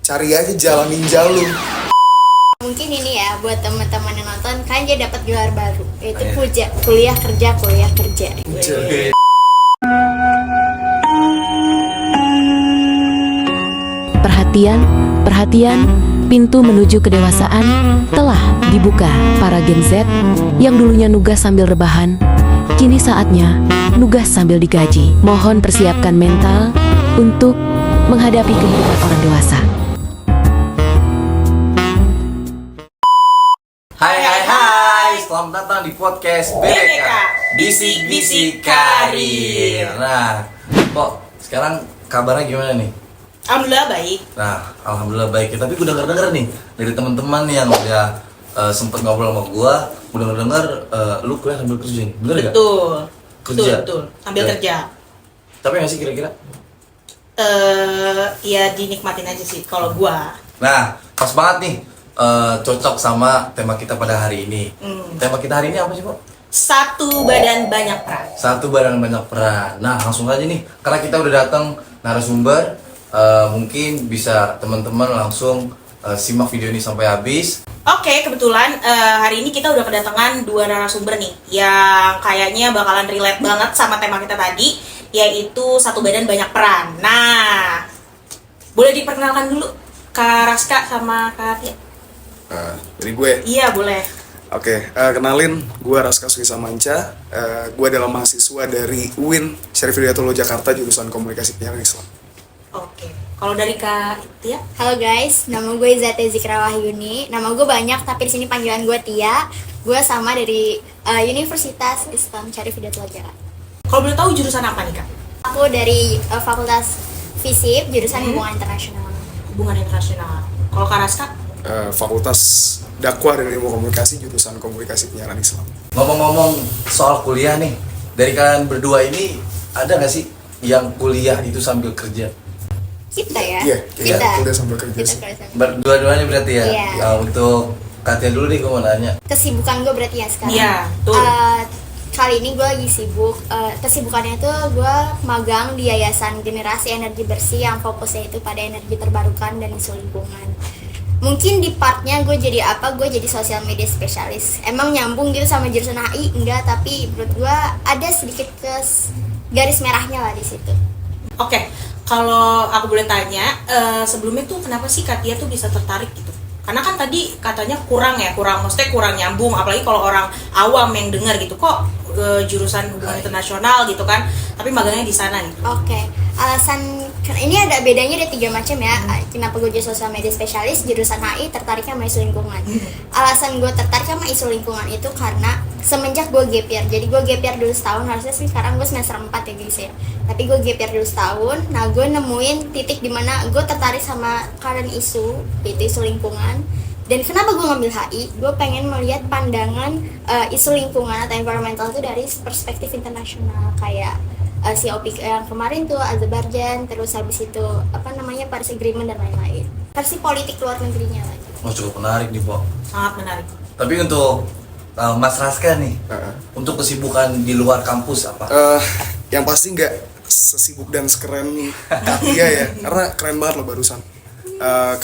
cari aja jalan ninja lu. Mungkin ini ya buat teman-teman yang nonton kan dia dapat gelar baru yaitu kuliah kerja. Perhatian, pintu menuju kedewasaan telah dibuka. Para Gen Z yang dulunya nugas sambil rebahan, kini saatnya nugas sambil digaji. Mohon persiapkan mental untuk menghadapi kehidupan orang dewasa. Hai, selamat datang di podcast BDK Bisik-bisik Karir. Nah, kok sekarang kabarnya gimana nih? Alhamdulillah baik. Nah, alhamdulillah baik. Tapi gue denger nih dari teman-teman yang udah sempet ngobrol sama gue denger lu kuliah sambil kerja nih, bener gak? Betul. Sambil kerja. Tapi nggak sih kira-kira? Ya dinikmatin aja sih kalau gua. Nah, pas banget nih, cocok sama tema kita pada hari ini. Tema kita hari ini apa sih, Pak? Satu badan banyak peran. Satu badan banyak peran. Nah, langsung aja nih, karena kita udah datang narasumber, mungkin bisa teman-teman langsung simak video ini sampai habis. Oke, kebetulan hari ini kita udah kedatangan dua narasumber nih yang kayaknya bakalan relate banget sama tema kita tadi, yaitu satu badan banyak peran. Nah, boleh diperkenalkan dulu Kak Raska sama Kak Tia? Dari gue. Iya, boleh. Oke, kenalin, gue Raska Suisa Manca. Gue adalah mahasiswa dari UIN Syarif Hidayatullah Jakarta, jurusan Komunikasi Penyiaran Islam. Oke, kalau dari Kak Tia? Halo guys, nama gue Zati Zikra Wahyuni. Nama gue banyak tapi di sini panggilan gue Tia. Gue sama dari Universitas Islam Syarif Hidayatullah Jakarta. Kalau boleh tahu jurusan apa nih Kak? Aku dari Fakultas FISIP jurusan Hubungan Internasional. Hubungan internasional. Kalau Kak Raska? Fakultas Dakwah dan Ilmu Komunikasi, jurusan Komunikasi Penyiaran Islam. Ngomong-ngomong soal kuliah nih, dari kalian berdua ini ada nggak sih yang kuliah itu sambil kerja? Kita ya? Iya, kita kuliah sambil kerja sih. Berdua-duanya berarti ya? Iya. Nah, untuk Katia dulu nih, gue mau nanya. Kesibukan gue berarti ya sekarang. Iya, tuh. Kali ini gue lagi sibuk. Kesibukannya itu gue magang di Yayasan Generasi Energi Bersih yang fokusnya itu pada energi terbarukan dan isu lingkungan. Mungkin di partnya gue jadi apa? Gue jadi sosial media spesialis. Emang nyambung gitu sama jurusan HI? Enggak, tapi menurut gue ada sedikit garis merahnya lah di situ. Oke, kalau aku boleh tanya, sebelumnya tuh kenapa sih Katia tuh bisa tertarik gitu? Karena kan tadi katanya maksudnya kurang nyambung, apalagi kalau orang awam yang dengar gitu, kok jurusan hubungan internasional gitu kan, tapi magangnya di sana gitu. Oke, alasan ini ada bedanya, ada 3 macam ya. Kenapa gue jadi sosial media spesialis, jurusan HI tertariknya sama isu lingkungan. Alasan gue tertarik sama isu lingkungan itu karena semenjak gue gap year, jadi gue gap year dulu setahun, harusnya sih sekarang gue semester 4 ya guys ya, tapi gue gap year dulu setahun. Nah, gue nemuin titik dimana gue tertarik sama current isu, yaitu isu lingkungan. Dan kenapa gue ngambil HI? Gue pengen melihat pandangan isu lingkungan atau environmental itu dari perspektif internasional, kayak COP yang kemarin tuh Azerbaijan, terus habis itu Paris Agreement dan lain-lain. Versi politik luar negerinya lagi. Oh, cukup menarik nih, Pok. Sangat menarik. Tapi untuk Mas Raska nih, untuk kesibukan di luar kampus apa? Yang pasti nggak sesibuk dan sekeren Katia ya, karena keren banget loh barusan.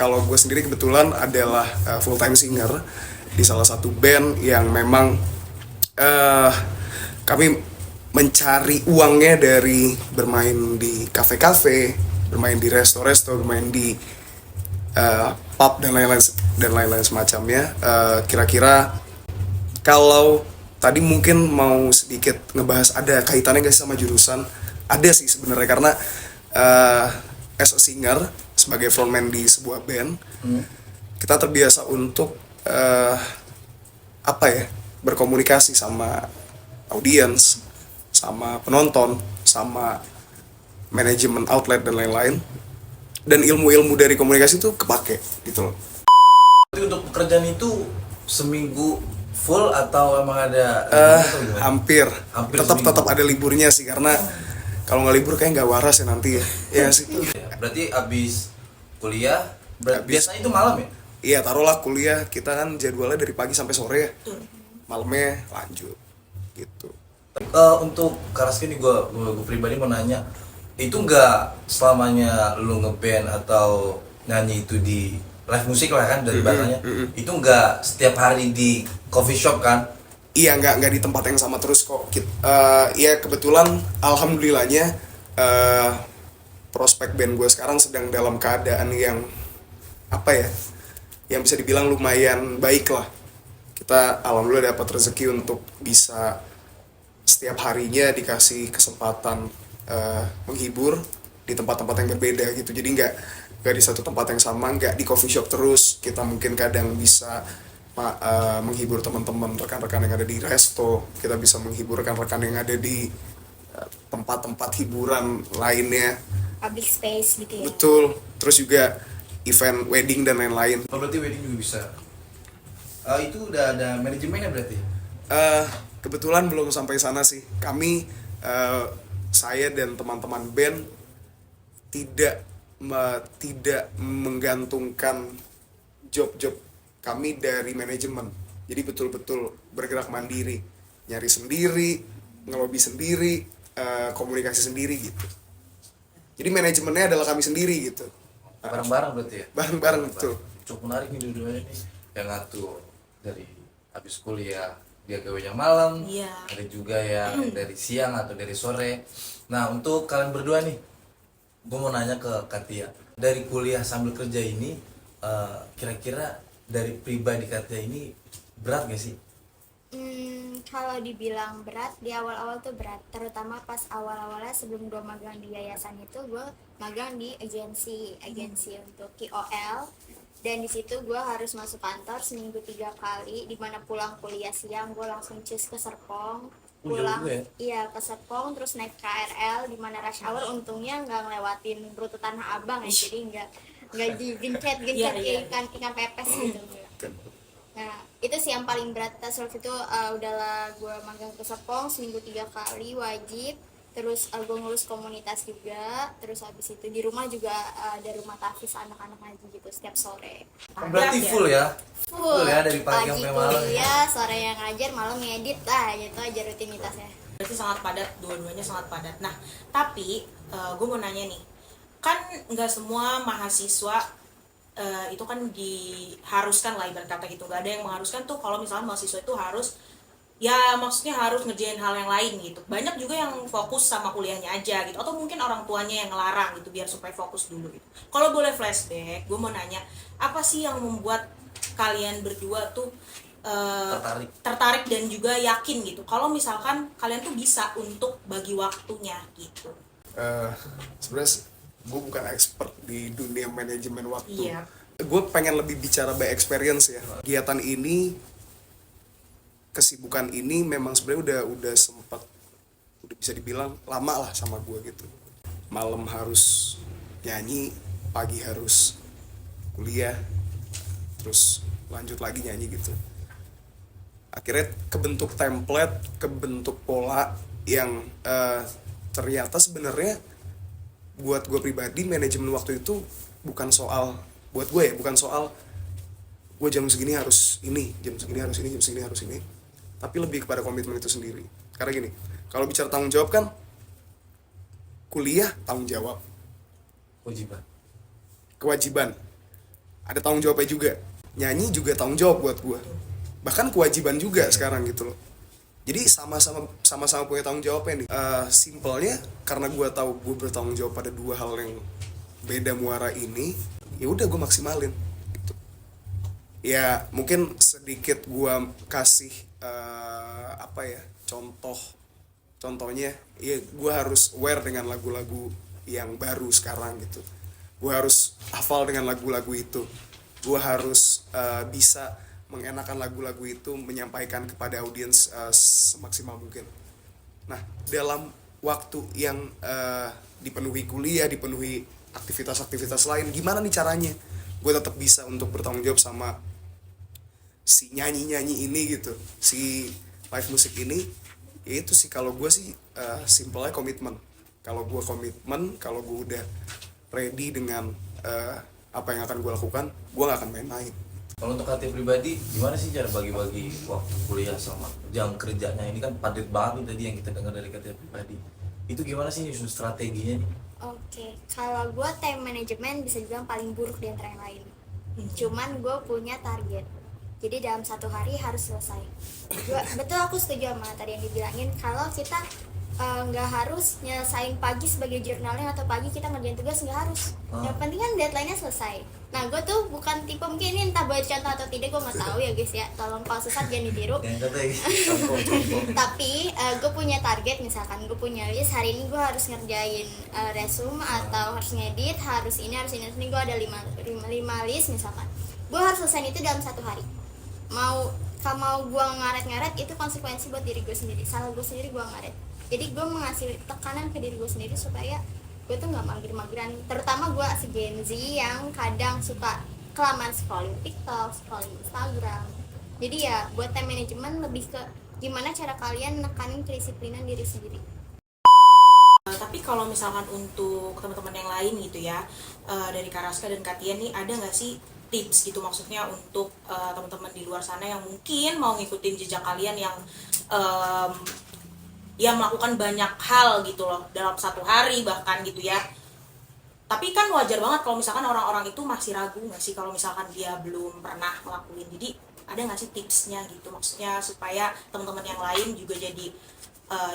Kalau gue sendiri kebetulan adalah full time singer di salah satu band yang memang kami mencari uangnya dari bermain di kafe-kafe, bermain di resto-resto, bermain di pub dan lain-lain semacamnya. Kira-kira kalau tadi mungkin mau sedikit ngebahas ada kaitannya nggak sih sama jurusan? Ada sih sebenarnya, karena as a singer, sebagai frontman di sebuah band, kita terbiasa untuk berkomunikasi sama audiens, sama penonton, sama manajemen outlet dan lain-lain. Dan ilmu-ilmu dari komunikasi itu kepake gitu loh. Jadi untuk pekerjaan itu seminggu full atau emang ada? Hampir tetap ada liburnya sih, karena kalau nggak libur kayak nggak waras ya nanti ya. Ya sih. Berarti abis kuliah, biasanya itu malam ya? Iya, taruhlah kuliah kita kan jadwalnya dari pagi sampai sore ya. Malamnya lanjut gitu. Untuk Karaski nih, gue pribadi mau nanya, itu nggak selamanya lu ngeband atau nyanyi itu di live musik lah kan dari bahasanya, itu nggak setiap hari di coffee shop kan? Iya, nggak di tempat yang sama terus kok. Ya kebetulan alhamdulillahnya prospek band gue sekarang sedang dalam keadaan yang apa ya, yang bisa dibilang lumayan baik lah. Kita alhamdulillah dapat rezeki untuk bisa setiap harinya dikasih kesempatan menghibur di tempat-tempat yang berbeda gitu. Jadi nggak di satu tempat yang sama, nggak di coffee shop terus. Kita mungkin kadang bisa menghibur teman-teman, rekan-rekan yang ada di resto. Kita bisa menghibur rekan-rekan yang ada di tempat-tempat hiburan lainnya. Public space gitu ya. Betul. Terus juga event wedding dan lain-lain. Oh, berarti wedding juga bisa. Itu udah ada manajemennya berarti? Kebetulan belum sampai sana sih. Kami saya dan teman-teman band tidak menggantungkan job-job kami dari manajemen. Jadi betul-betul bergerak mandiri, nyari sendiri, ngelobi sendiri, komunikasi sendiri gitu. Jadi manajemennya adalah kami sendiri gitu. Bareng-bareng berarti ya? Bareng-bareng betul. Cukup menarik nih dua-duanya nih. Yang ngatur dari habis kuliah dia gawenya malam, Iya. ada juga yang dari siang atau dari sore. Nah, untuk kalian berdua nih, gue mau nanya ke Katia, dari kuliah sambil kerja ini, kira-kira dari pribadi Katia ini berat gak sih? Kalau dibilang berat, di awal-awal tuh berat, terutama pas awal-awalnya sebelum gue magang di yayasan itu, gue magang di agensi untuk KOL. Dan di situ gue harus masuk kantor seminggu 3 kali, dimana pulang kuliah siang gue langsung cus ke Serpong, pulang juga ya? iya ke Serpong, terus naik KRL dimana rush hour untungnya nggak ngelewatin rute Tanah Abang ya, jadi nggak digencet Iya, iya. ikan pepes gitu. Nah itu sih yang paling berat. Waktu itu udahlah gue magang ke Serpong seminggu 3 kali wajib. Terus gue ngurus komunitas juga. Terus habis itu di rumah juga ada rumah tahfiz anak-anak ngaji gitu setiap sore. Berarti full ya? Full Ya dari pagi sampai malam ya? kuliah, sore yang ngajar, malam ngedit lah, gitu aja rutinitasnya. Berarti sangat padat, dua-duanya sangat padat. Nah, tapi gue mau nanya nih, kan nggak semua mahasiswa itu kan diharuskan lah ibarat kata gitu, nggak ada yang mengharuskan tuh kalau misalnya mahasiswa itu harus, ya maksudnya harus ngerjain hal yang lain gitu. Banyak juga yang fokus sama kuliahnya aja gitu, atau mungkin orang tuanya yang ngelarang gitu biar supaya fokus dulu gitu. Kalau boleh flashback, gue mau nanya, apa sih yang membuat kalian berdua tuh tertarik dan juga yakin gitu kalau misalkan kalian tuh bisa untuk bagi waktunya gitu? Sebenarnya gue bukan expert di dunia manajemen waktu. Iya. Gue pengen lebih bicara by experience ya. Kegiatan ini, kesibukan ini memang sebenarnya udah sempat, udah bisa dibilang lama lah sama gue gitu. Malam harus nyanyi, pagi harus kuliah, terus lanjut lagi nyanyi gitu. Akhirnya kebentuk template, kebentuk pola yang ternyata sebenarnya buat gue pribadi manajemen waktu itu bukan soal, buat gue ya, bukan soal gue jam segini harus ini, jam segini harus ini, jam segini harus ini, tapi lebih kepada komitmen itu sendiri. Karena gini, kalau bicara tanggung jawab kan, kuliah tanggung jawab, kewajiban, ada tanggung jawabnya juga. Nyanyi juga tanggung jawab buat gue, bahkan kewajiban juga sekarang gitu loh. Jadi sama-sama punya tanggung jawabnya nih. Simpelnya karena gue tahu gue bertanggung jawab pada dua hal yang beda muara ini, ya udah gue maksimalin gitu. Ya mungkin sedikit gue kasih contohnya ya, gue harus aware dengan lagu-lagu yang baru sekarang gitu. Gue harus hafal dengan lagu-lagu itu. Gue harus bisa mengenakan lagu-lagu itu, menyampaikan kepada audiens semaksimal mungkin. Nah, dalam waktu yang dipenuhi kuliah, dipenuhi aktivitas-aktivitas lain, gimana nih caranya gue tetap bisa untuk bertanggung jawab sama si nyanyi-nyanyi ini gitu, si live musik ini. Ya itu sih, kalau gue sih simpelnya komitmen. Kalau gue komitmen, kalau gue udah ready dengan apa yang akan gue lakukan, gue gak akan main-main. Kalau untuk Katia pribadi, gimana sih cara bagi-bagi waktu kuliah sama jam kerjanya? Ini kan padat banget nih tadi yang kita dengar dari Katia pribadi. Itu gimana sih nyusun strateginya nih? Oke, kalau gue time management bisa dibilang paling buruk di antara yang lain. Cuman gue punya target. Jadi dalam 1 hari harus selesai. Betul, aku setuju sama tadi yang dibilangin kalau kita nggak harus nyelesain pagi sebagai jurnalnya atau pagi kita ngerjain tugas, nggak harus. Yang penting kan deadline-nya selesai. Nah, gue tuh bukan tipe, mungkin ini entah buat contoh atau tidak gue nggak tahu ya guys ya. Tolong kalau sesat jangan ditiru. Tapi gue punya target, misalkan gue punya list hari ini gue harus ngerjain resume atau harus ngedit, harus ini gue ada 5 list misalkan. Gue harus selesai itu dalam 1 hari. Mau gue ngaret-ngaret itu konsekuensi buat diri gue sendiri. Salah gue sendiri gue ngaret. Jadi gue mengasih tekanan ke diri gue sendiri supaya gue tuh nggak mager-mageran. Terutama gue si Gen Z yang kadang suka kelamaan scrolling TikTok, scrolling Instagram. Jadi ya buat time management lebih ke gimana cara kalian nekanin kedisiplinan diri sendiri. Tapi kalau misalkan untuk teman-teman yang lain gitu ya, dari Karaska dan Katia nih, ada nggak sih tips gitu, maksudnya untuk teman-teman di luar sana yang mungkin mau ngikutin jejak kalian yang ya melakukan banyak hal gitu loh dalam 1 hari bahkan gitu ya. Tapi kan wajar banget kalau misalkan orang-orang itu masih ragu nggak sih kalau misalkan dia belum pernah ngelakuin. Jadi ada nggak sih tipsnya gitu, maksudnya supaya teman-teman yang lain juga jadi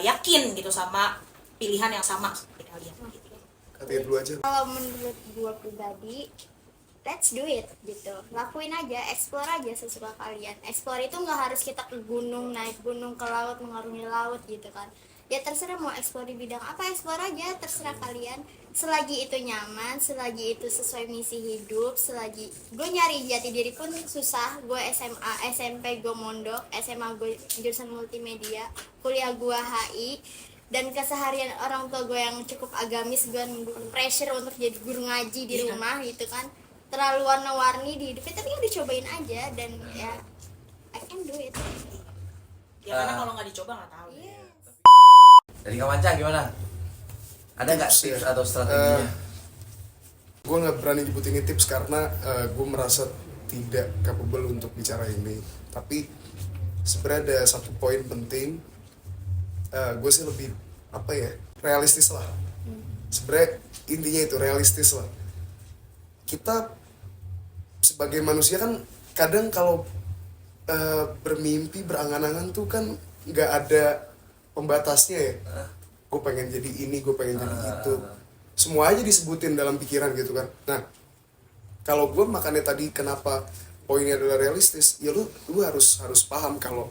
yakin gitu sama pilihan yang sama seperti kalian gitu. Katanya dulu aja. Kalau menurut gue pribadi, let's do it gitu, lakuin aja, explore aja sesuka kalian. Explore itu nggak harus kita ke gunung, naik gunung, ke laut, mengarungi laut gitu kan. Ya terserah mau explore di bidang apa, explore aja, terserah kalian. Selagi itu nyaman, selagi itu sesuai misi hidup, selagi gue nyari jati diri pun susah. Gue SMA, SMP gue mondok, SMA gue jurusan multimedia, kuliah gue HI, dan keseharian orang tua gue yang cukup agamis, gue pressure untuk jadi guru ngaji di rumah gitu kan, terlalu warna-warni di hidupnya. Tapi udah cobain aja dan ya I can do it. Ya karena kalau nggak dicoba nggak tahu. Yes. Dari Kak Manca gimana? Ada nggak tips atau strateginya? Gue nggak berani nyebut ini tips karena gue merasa tidak capable untuk bicara ini. Tapi sebenarnya ada satu poin penting. Gue sih lebih realistis lah. Sebenarnya intinya itu realistis lah. Kita sebagai manusia kan kadang kalau bermimpi, berangan-angan tuh kan nggak ada pembatasnya ya. Gue pengen jadi ini, gue pengen jadi itu, semua aja disebutin dalam pikiran gitu kan. Nah, kalau gue makanya tadi kenapa poinnya adalah realistis, ya lu harus paham kalau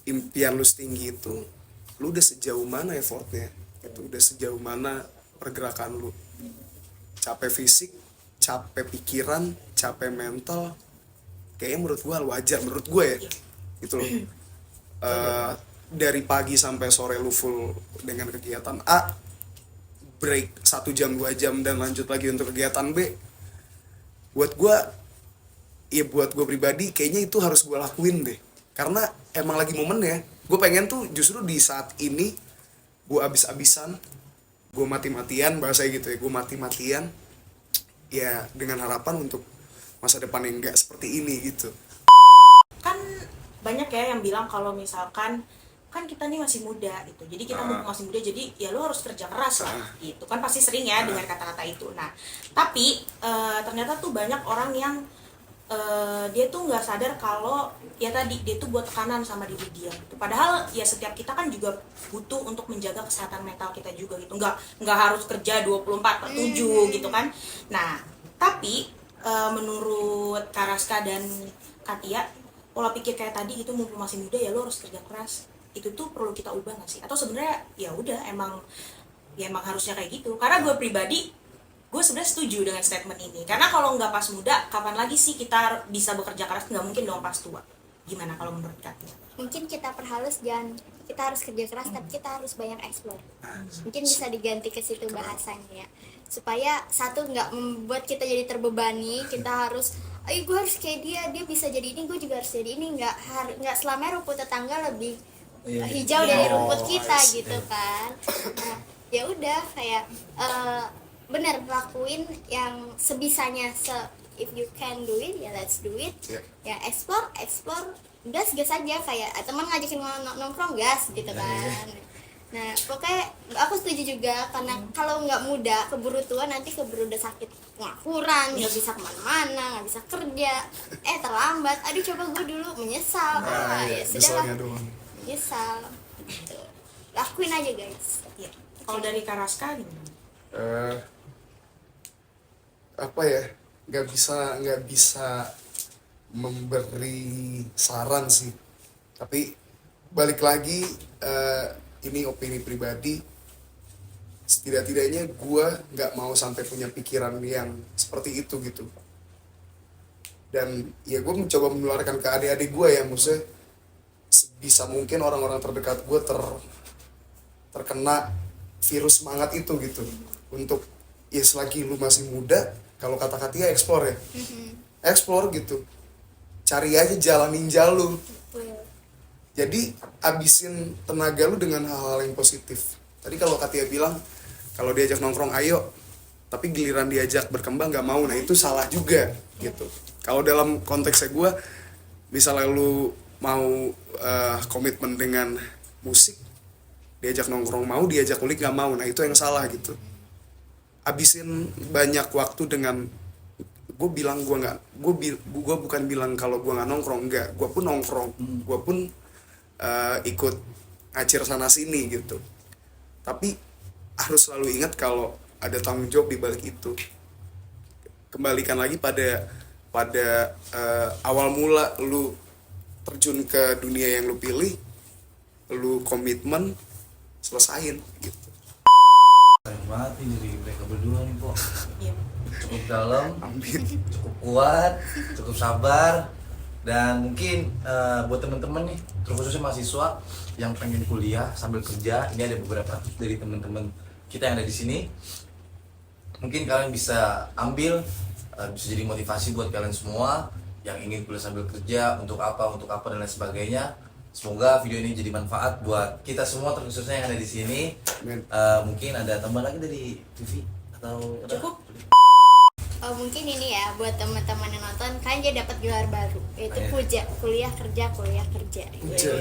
impian lu setinggi itu, lu udah sejauh mana effortnya, itu udah sejauh mana pergerakan lu, capek fisik, capek pikiran, capek mental. Kayaknya menurut gue wajar, menurut gue ya gitu loh. Dari pagi sampai sore lu full dengan kegiatan A, break 1 jam 2 jam dan lanjut lagi untuk kegiatan B. Buat gue pribadi kayaknya itu harus gue lakuin deh, karena emang lagi momennya. Gue pengen tuh justru di saat ini gue abis-abisan, gue mati-matian, bahasa gitu ya, gue mati-matian ya, dengan harapan untuk masa depan yang enggak seperti ini gitu. Kan banyak ya yang bilang kalau misalkan kan kita nih masih muda gitu, jadi kita masih muda, jadi ya lo harus kerja keras lah gitu kan, pasti sering ya dengar kata-kata itu. Nah tapi ternyata tuh banyak orang yang dia tuh nggak sadar kalau ya tadi dia tuh buat tekanan sama diri dia gitu. Padahal ya setiap kita kan juga butuh untuk menjaga kesehatan mental kita juga gitu, nggak harus kerja 24/7 gitu kan. Nah tapi menurut Karaska dan Katia, pola pikir kayak tadi gitu, mumpung masih muda ya lo harus kerja keras, itu tuh perlu kita ubah nggak sih? Atau sebenarnya ya udah emang harusnya kayak gitu? Karena gue pribadi, gue sebenarnya setuju dengan statement ini, karena kalau nggak pas muda, kapan lagi sih kita bisa bekerja keras? Nggak mungkin dong pas tua. Gimana kalau menurut Katia? Mungkin kita perhalus, jangan kita harus kerja keras, tapi kita harus banyak explore. Mungkin bisa diganti ke situ bahasanya ya, supaya satu nggak membuat kita jadi terbebani. Kita harus, ayo gue harus kayak dia bisa jadi ini, gue juga harus jadi ini. Nggak selamanya rumput tetangga lebih hijau dari rumput kita gitu kan. Nah ya udah, kayak bener, lakuin yang sebisanya. If you can do it, ya let's do it. Ya explore, gas aja, kayak teman ngajakin nongkrong, gas gitu kan. Nah, pokoknya aku setuju juga karena kalau nggak muda, keburu tua nanti keburu udah sakit pengangguran, nggak bisa kemana-mana, nggak bisa kerja, terlambat. Aduh coba gue dulu menyesal, ya sudah nyeselnya doang. menyesal. Gitu. Lakuin aja guys. Iya. Kalau dari Karaska gimana? Apa ya, nggak bisa memberi saran sih, tapi balik lagi, ini opini pribadi, setidak-tidaknya gue nggak mau sampai punya pikiran yang seperti itu gitu. Dan ya gue mencoba menularkan ke adik-adik gue ya, maksudnya sebisa mungkin orang-orang terdekat gue terkena virus semangat itu gitu. Untuk ya selagi lu masih muda, kalau kata Katia explore ya, explore gitu, cari aja jalan ninja lu. Jadi abisin tenaga lu dengan hal-hal yang positif. Tadi kalau Katia bilang kalau diajak nongkrong ayo, tapi giliran diajak berkembang nggak mau, nah itu salah juga gitu. Kalau dalam konteksnya gue, misalnya lu mau komitmen dengan musik, diajak nongkrong mau, diajak kulik nggak mau, nah itu yang salah gitu. Abisin banyak waktu dengan, gue bilang gue bukan bilang kalau gue nggak nongkrong, enggak, gue pun nongkrong, gue pun ikut ngacir sana sini gitu, tapi harus selalu ingat kalau ada tanggung jawab di balik itu. Kembalikan lagi pada awal mula lu terjun ke dunia yang lu pilih, lu komitmen, selesain gitu. Keren banget nih dari mereka berdua nih kok. Iya. Cukup dalam, Amin. cukup kuat, cukup sabar. Dan mungkin buat teman-teman nih, terkhususnya mahasiswa yang pengen kuliah sambil kerja, ini ada beberapa tips dari teman-teman kita yang ada di sini. Mungkin kalian bisa ambil, bisa jadi motivasi buat kalian semua yang ingin kuliah sambil kerja, untuk apa dan lain sebagainya. Semoga video ini jadi manfaat buat kita semua, terkhususnya yang ada di sini. Amin. Mungkin ada tambahan lagi dari TV atau Cukup. Mungkin ini ya buat teman-teman yang nonton, kalian jadi dapat gelar baru, yaitu Ayo. puja, kuliah kerja. Puja.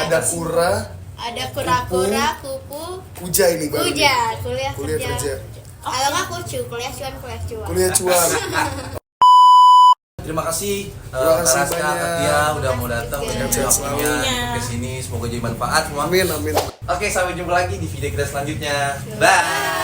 Ada kura, Ada kura-kura, kupu, puja ini baru. kuliah kerja. kerja. Kalau nggak kucu, kuliah cuan. Kuliah cuan. Terima kasih Terima kasih Karaska, banyak. Katia udah mau datang Iya. dengan waktunya Iya. ke sini. Semoga jadi manfaat semua. Amin. Oke, sampai jumpa lagi di video kita selanjutnya. Bye.